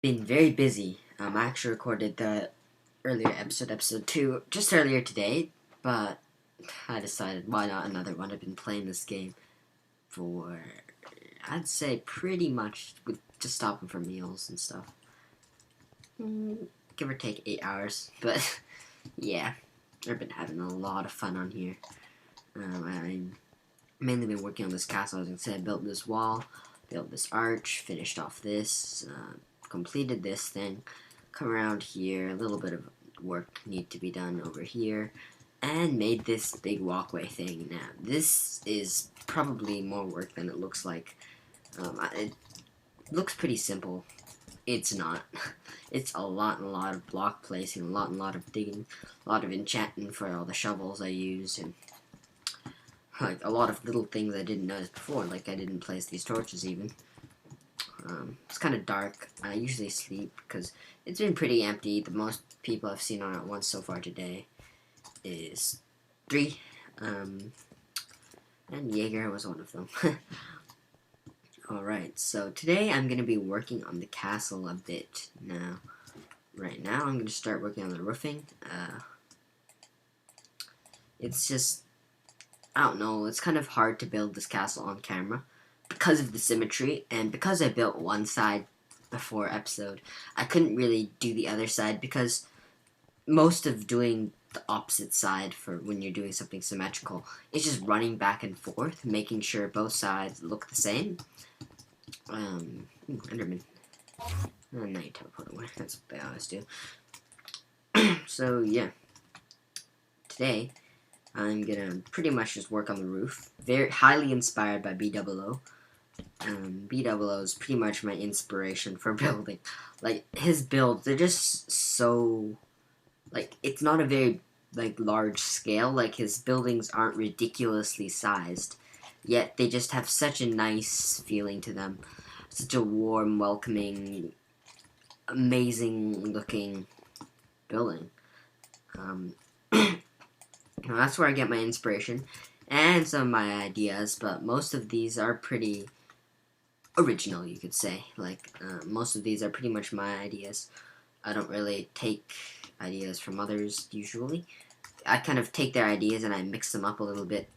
Been very busy. I actually recorded the earlier episode 2, just earlier today, but I decided why not another one. I've been playing this game for, I'd say, pretty much with just stopping for meals and stuff. Give or take 8 hours, but yeah, I've been having a lot of fun on here. I've mainly been working on this castle. As I said, I built this wall, built this arch, finished off this, completed this thing. Come around here, a little bit of work need to be done over here, and made this big walkway thing. Now, this is probably more work than it looks like. It looks pretty simple. It's not. It's a lot and a lot of block placing, a lot and a lot of digging, a lot of enchanting for all the shovels I use, and like a lot of little things I didn't notice before, like I didn't place these torches even. It's kind of dark. I usually sleep because it's been pretty empty. The most people I've seen on it once so far today is 3. And Jaeger was one of them. Alright, so today I'm going to be working on the castle a bit now. Right now I'm going to start working on the roofing. It's just, I don't know, it's kind of hard to build this castle on camera because of the symmetry, and because I built one side before episode, I couldn't really do the other side because most of doing the opposite side for when you're doing something symmetrical is just running back and forth, making sure both sides look the same. Enderman. Now you teleport away. That's what they always do. So, yeah. Today, I'm gonna pretty much just work on the roof. Very highly inspired by B00. B00 is pretty much my inspiration for building. Like, his builds, they're just so, like, it's not a very, like, large scale. Like, his buildings aren't ridiculously sized, yet they just have such a nice feeling to them. Such a warm, welcoming, amazing looking building. That's where I get my inspiration and some of my ideas, but most of these are pretty original, you could say. Like, most of these are pretty much my ideas. I don't really take ideas from others, usually. I kind of take their ideas and I mix them up a little bit,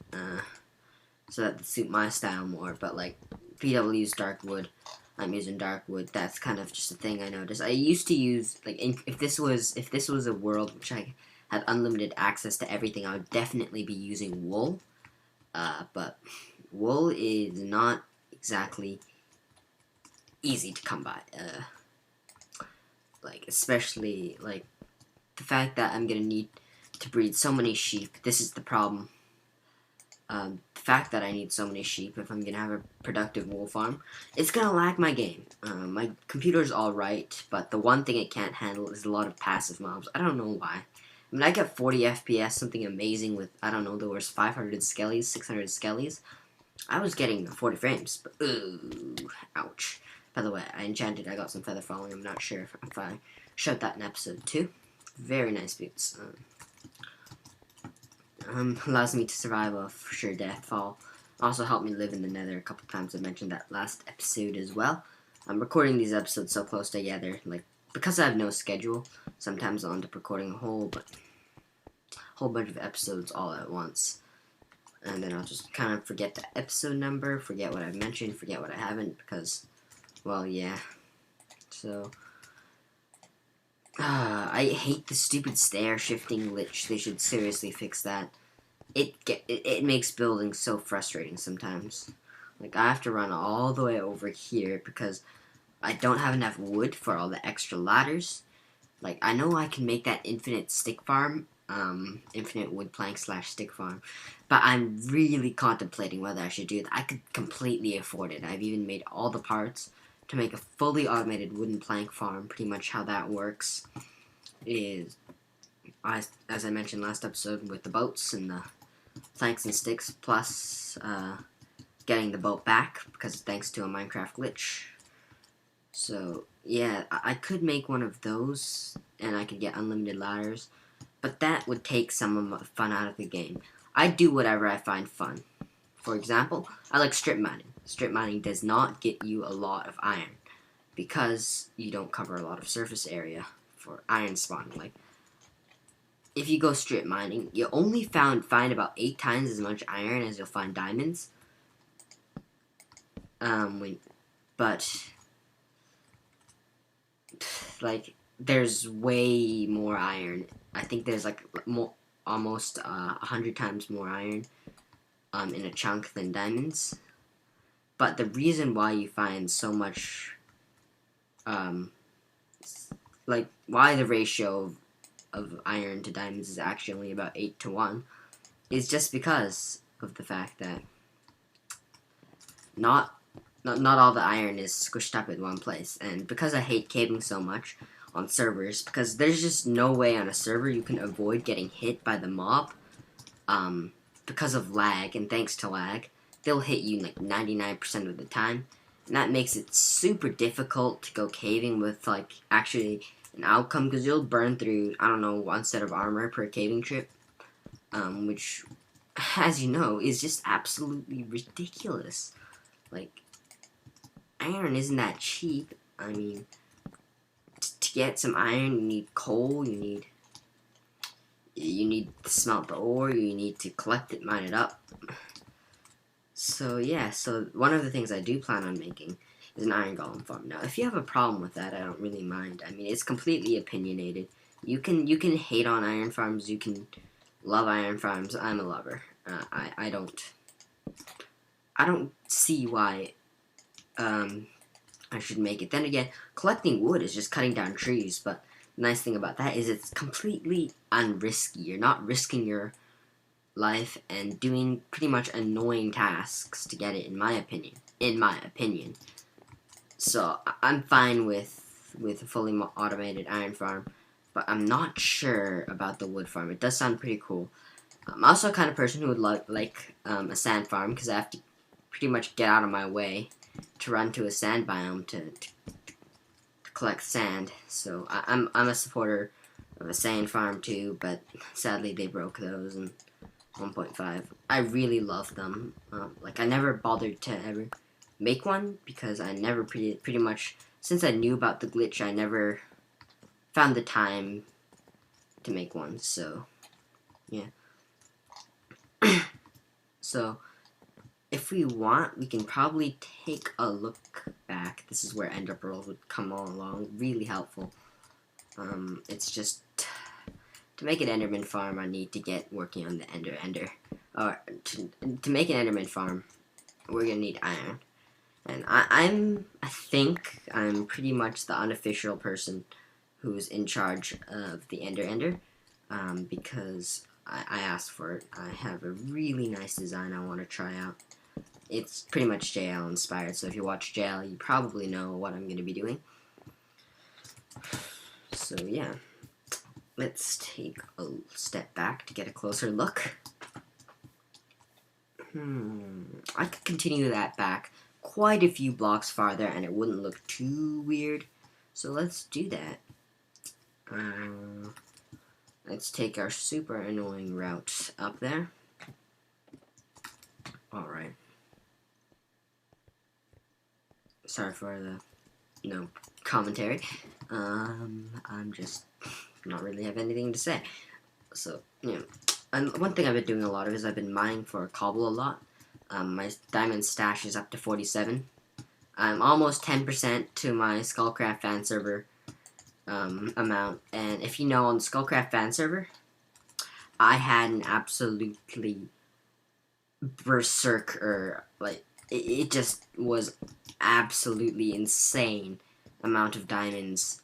so that they suit my style more, but, like, PW's dark wood, I'm using dark wood. That's kind of just a thing I noticed. I used to use, like, if this was a world which I had unlimited access to everything, I would definitely be using wool, but wool is not exactly easy to come by. Like, especially, like, the fact that I'm gonna need to breed so many sheep. This is the problem. The fact that I need so many sheep if I'm gonna have a productive wool farm, it's gonna lag my game. My computer's alright, but the one thing it can't handle is a lot of passive mobs. I don't know why. I mean, I get 40 FPS, something amazing with, I don't know, there was 500 skellies, 600 skellies. I was getting 40 frames, but ooh, ouch. By the way, I got some feather falling. I'm not sure if I showed that in episode 2. Very nice boots. Allows me to survive a for sure death fall. Also helped me live in the nether a couple times. I mentioned that last episode as well. I'm recording these episodes so close together, like, because I have no schedule, sometimes I'll end up recording a whole bunch of episodes all at once. And then I'll just kind of forget the episode number, forget what I've mentioned, forget what I haven't, because, well, yeah. So, I hate the stupid stair shifting glitch. They should seriously fix that. It makes building so frustrating sometimes. Like, I have to run all the way over here because I don't have enough wood for all the extra ladders. Like, I know I can make that infinite stick farm, infinite wood plank / stick farm, but I'm really contemplating whether I should do that. I could completely afford it. I've even made all the parts to make a fully automated wooden plank farm. Pretty much how that works is, as I mentioned last episode, with the boats and the planks and sticks, plus getting the boat back, because thanks to a Minecraft glitch. So, yeah, I could make one of those, and I could get unlimited ladders, but that would take some of the fun out of the game. I do whatever I find fun. For example, I like strip mining. Strip mining does not get you a lot of iron, because you don't cover a lot of surface area for iron spawning. Like, if you go strip mining, you only find about 8 times as much iron as you'll find diamonds. But like, there's way more iron. I think there's like almost 100 times more iron in a chunk than diamonds. But the reason why you find so much, like, why the ratio of iron to diamonds is actually only about 8 to 1 is just because of the fact that not all the iron is squished up in one place. And because I hate caving so much on servers, because there's just no way on a server you can avoid getting hit by the mob, because of lag, and thanks to lag, they'll hit you like 99% of the time, and that makes it super difficult to go caving with like actually an outcome, because you'll burn through, I don't know, 1 set of armor per caving trip, which, as you know, is just absolutely ridiculous. Like, iron isn't that cheap. I mean, to get some iron, you need coal, you need to smelt the ore, you need to collect it, mine it up. So yeah, so one of the things I do plan on making is an iron golem farm. Now, if you have a problem with that, I don't really mind. I mean, it's completely opinionated. You can hate on iron farms, you can love iron farms. I'm a lover. I don't see why I should make it. Then again, collecting wood is just cutting down trees, but the nice thing about that is it's completely unrisky. You're not risking your life and doing pretty much annoying tasks to get it, in my opinion. So I'm fine with a fully automated iron farm, but I'm not sure about the wood farm. It does sound pretty cool. I'm also a kind of person who would like a sand farm, because I have to pretty much get out of my way to run to a sand biome to collect sand. So I'm a supporter of a sand farm too, but sadly they broke those in 1.5. I really love them. Like, I never bothered to ever make one, because I never pretty much, since I knew about the glitch, I never found the time to make one. So yeah. So if we want, we can probably take a look back. This is where ender pearls would come all along. Really helpful. It's just, to make an enderman farm, I need to get working on the ender. To make an enderman farm, we're gonna need iron. And I think I'm pretty much the unofficial person who's in charge of the ender, because I asked for it. I have a really nice design I want to try out. It's pretty much JL inspired, so if you watch JL, you probably know what I'm going to be doing. So yeah, let's take a step back to get a closer look. I could continue that back quite a few blocks farther and it wouldn't look too weird. So let's do that. Let's take our super annoying route up there. Alright. Sorry for the commentary. I'm just not really have anything to say. So, and one thing I've been doing a lot of is I've been mining for cobble a lot. My diamond stash is up to 47. I'm almost 10% to my Scullcraft fan server amount. And if you know, on the Scullcraft fan server, I had an absolutely berserker, like, it just was absolutely insane amount of diamonds.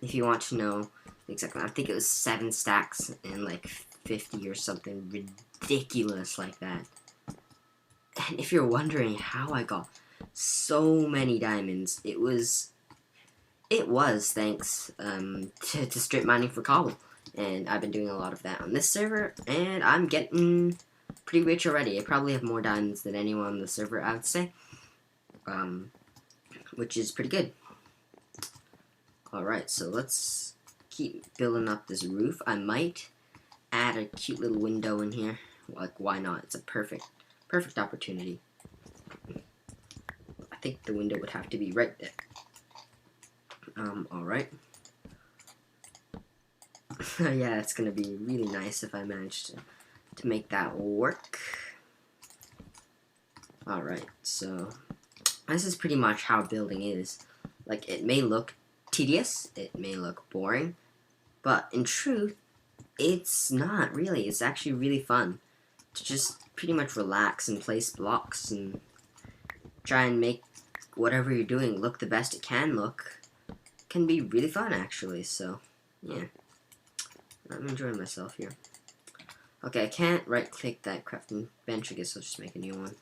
If you want to know exactly, I think it was 7 stacks and like 50 or something ridiculous like that. And if you're wondering how I got so many diamonds, it was thanks to strip mining for cobble. And I've been doing a lot of that on this server, and I'm getting pretty rich already. I probably have more diamonds than anyone on the server, I would say. Which is pretty good. Alright, so let's keep building up this roof. I might add a cute little window in here. Like, why not? It's a perfect opportunity. I think the window would have to be right there. Alright. Yeah, it's gonna be really nice if I manage to make that work. Alright, so this is pretty much how building is. Like, it may look tedious, it may look boring, but in truth, it's not really. It's actually really fun to just pretty much relax and place blocks and try and make whatever you're doing look the best it can look. Can be really fun, actually, so, yeah. I'm enjoying myself here. Okay, I can't right-click that crafting bench. I guess I'll just make a new one.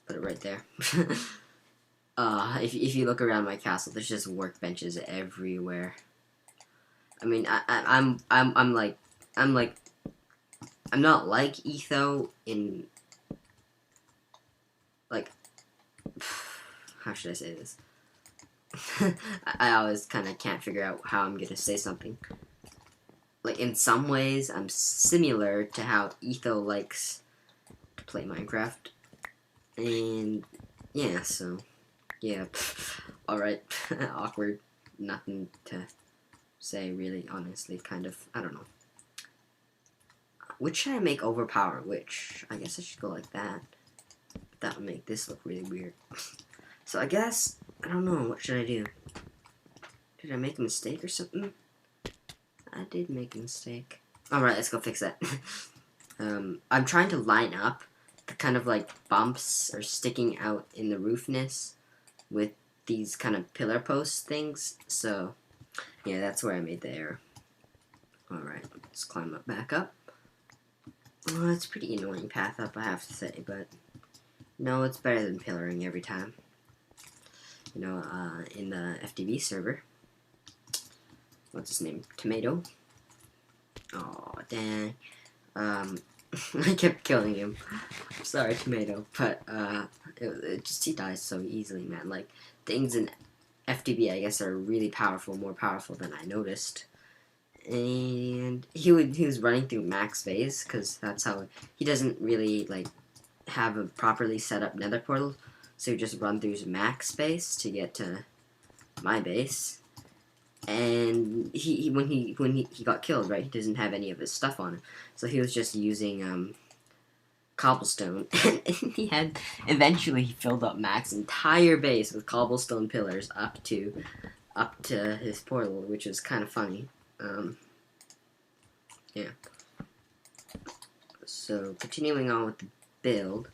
Put it right there. If you look around my castle, there's just workbenches everywhere. I mean, I'm not like Etho in, like, how should I say this? I always kind of can't figure out how I'm gonna say something. Like, in some ways, I'm similar to how Etho likes to play Minecraft. And, yeah, so, yeah, alright, awkward, nothing to say, really, honestly, kind of, I don't know. Which should I make overpower which? I guess I should go like that. That would make this look really weird. So I guess, I don't know, what should I do? Did I make a mistake or something? I did make a mistake. Alright, let's go fix that. I'm trying to line up the kind of like bumps or sticking out in the roofness with these kind of pillar post things. So, yeah, that's where I made the error. Alright, let's climb up back up. Oh, it's a pretty annoying path up, I have to say, but no, it's better than pillaring every time. You know, in the FTV server. What's his name? Tomato. Oh, dang. I kept killing him. Sorry, Tomato, but he dies so easily, man. Like, things in FTB, I guess, are really powerful, more powerful than I noticed. And he was running through max phase, because that's how he doesn't really like have a properly set up nether portal, so he just run through max space to get to my base. And when he got killed, right, he doesn't have any of his stuff on him, so he was just using cobblestone, and eventually he filled up Mac's entire base with cobblestone pillars up to his portal, which is kind of funny. Yeah. So continuing on with the build.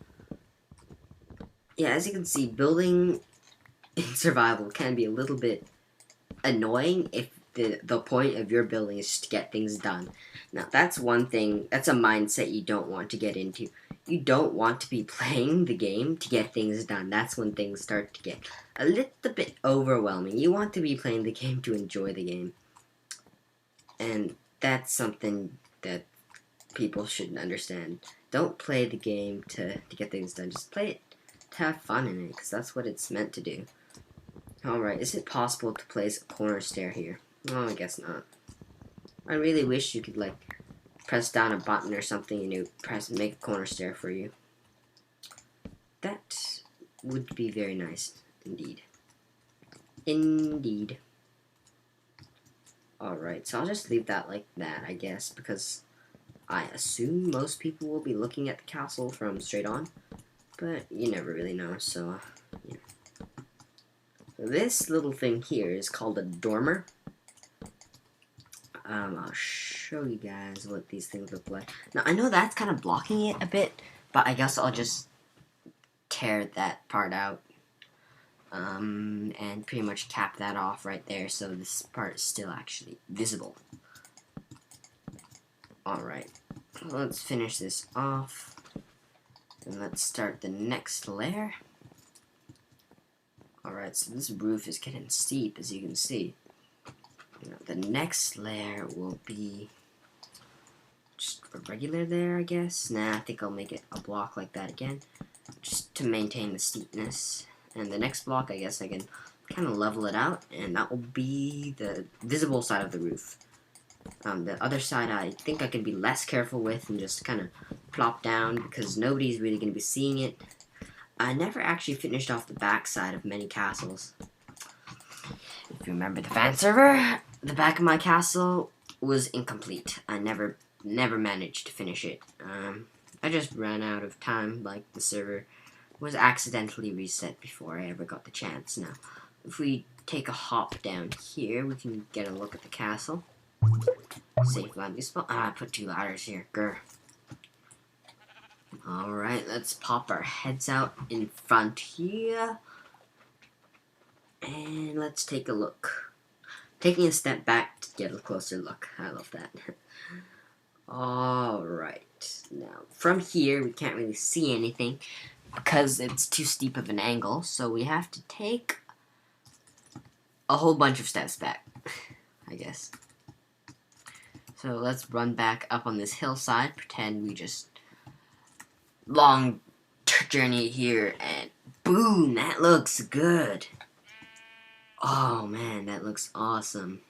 Yeah, as you can see, building in survival can be a little bit annoying if the point of your building is to get things done. Now, that's one thing, that's a mindset you don't want to get into. You don't want to be playing the game to get things done. That's when things start to get a little bit overwhelming. You want to be playing the game to enjoy the game. And that's something that people should understand. Don't play the game to get things done. Just play it to have fun in it, because that's what it's meant to do. Alright, is it possible to place a corner stair here? Oh, I guess not. I really wish you could, like, press down a button or something and it would make a corner stair for you. That would be very nice, indeed. Indeed. Alright, so I'll just leave that like that, I guess, because I assume most people will be looking at the castle from straight on, but you never really know, so, yeah. So this little thing here is called a dormer. I'll show you guys what these things look like. Now, I know that's kind of blocking it a bit, but I guess I'll just tear that part out, and pretty much cap that off right there, so this part is still actually visible. Alright, let's finish this off, and let's start the next layer. Alright, so this roof is getting steep, as you can see. Now, the next layer will be just a regular layer, I guess. Nah, I think I'll make it a block like that again, just to maintain the steepness. And the next block, I guess I can kind of level it out, and that will be the visible side of the roof. The other side, I think I can be less careful with and just kind of plop down, because nobody's really going to be seeing it. I never actually finished off the back side of many castles. you remember the fan server, the back of my castle was incomplete. I never managed to finish it. I just ran out of time, like the server was accidentally reset before I ever got the chance. Now, if we take a hop down here, we can get a look at the castle. Safe landing spot. I put 2 ladders here. Grr. Alright, let's pop our heads out in front here. And let's take a look. Taking a step back to get a closer look. I love that. Alright. Now, from here, we can't really see anything because it's too steep of an angle. So we have to take a whole bunch of steps back, I guess. So let's run back up on this hillside. Pretend we just long journey here, and boom, that looks good. Oh man, that looks awesome.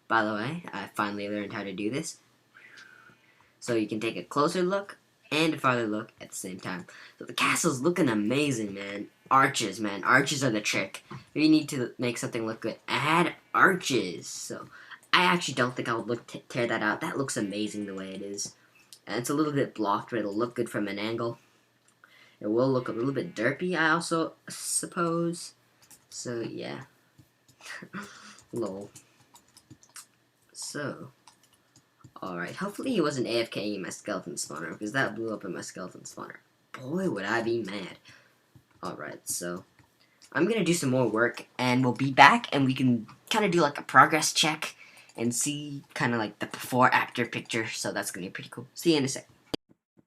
By the way, I finally learned how to do this. So you can take a closer look and a farther look at the same time. So the castle's looking amazing, man. Arches, man. Arches are the trick. If you need to make something look good, add arches. So I actually don't think I would tear that out. That looks amazing the way it is. And it's a little bit blocked, but it'll look good from an angle. It will look a little bit derpy, I also suppose. So, yeah. Lol. So, alright. Hopefully he wasn't AFKing in my skeleton spawner, because that blew up in my skeleton spawner. Boy, would I be mad. Alright, so I'm gonna do some more work, and we'll be back, and we can kind of do like a progress check and see kind of like the before-after picture, so that's gonna be pretty cool. See you in a sec.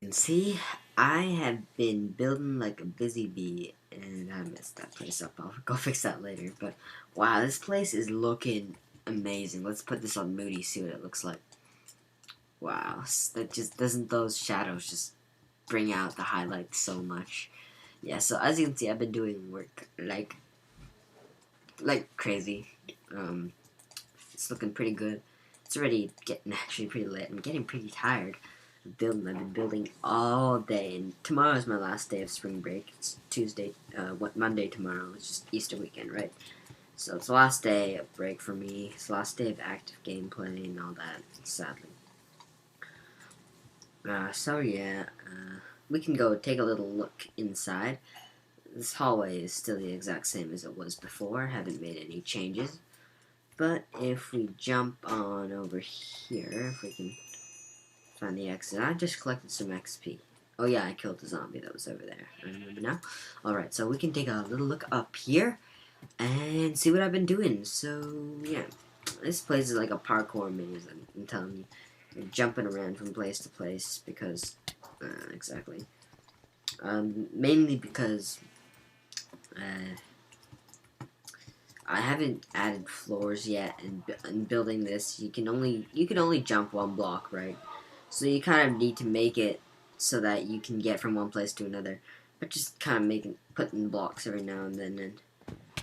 You can see, I have been building like a busy bee, and I messed that place up. I'll go fix that later, but wow, this place is looking amazing. Let's put this on Moody, see what it looks like. Wow, that just doesn't those shadows just bring out the highlights so much. Yeah, so as you can see, I've been doing work like crazy. It's looking pretty good. It's already getting actually pretty late. I'm getting pretty tired of building. I've been building all day, and tomorrow is my last day of spring break. It's Tuesday, Monday tomorrow. It's just Easter weekend, right? So it's the last day of break for me. It's the last day of active gameplay and all that, sadly. So yeah, we can go take a little look inside. This hallway is still the exact same as it was before. Haven't made any changes. But if we jump on over here, if we can find the exit. I just collected some XP. Oh yeah, I killed the zombie that was over there. I remember now. Alright, so we can take a little look up here and see what I've been doing. So, yeah. This place is like a parkour maze, I'm telling you. You're jumping around from place to place because, exactly. Mainly because, I haven't added floors yet, and in building this, you can only jump 1 block, right? So you kind of need to make it so that you can get from one place to another, but just kind of putting blocks every now and then, and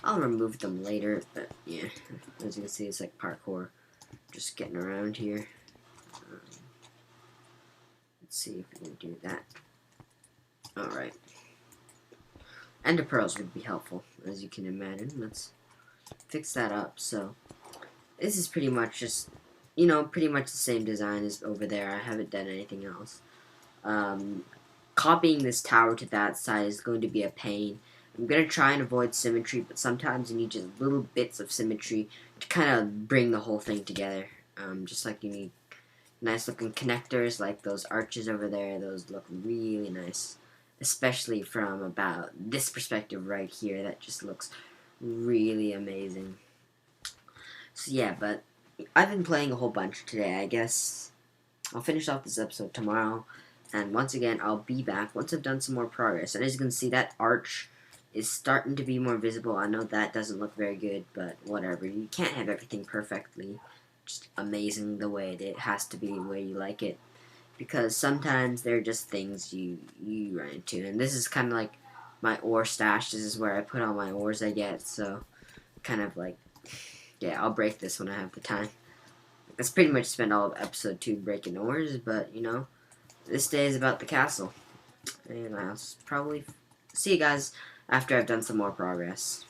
I'll remove them later. But yeah, as you can see, it's like parkour, just getting around here. Let's see if we can do that. Alright. Ender pearls would be helpful, as you can imagine. Let's fix that up. So this is pretty much just, pretty much the same design as over there. I haven't done anything else. Copying this tower to that side is going to be a pain. I'm going to try and avoid symmetry, but sometimes you need just little bits of symmetry to kind of bring the whole thing together. Just like you need nice looking connectors like those arches over there. Those look really nice, especially from about this perspective right here. That just looks really amazing. So yeah, but I've been playing a whole bunch today. I guess I'll finish off this episode tomorrow, and once again I'll be back once I've done some more progress. And as you can see, that arch is starting to be more visible. I know that doesn't look very good, but whatever. You can't have everything perfectly just amazing the way it has to be the way you like it, because sometimes they're just things you run into. And this is kind of like my ore stash. This is where I put all my ores I get, so kind of like, yeah, I'll break this when I have the time. That's pretty much spent all of episode 2 breaking ores, but this day is about the castle, and I'll probably see you guys after I've done some more progress.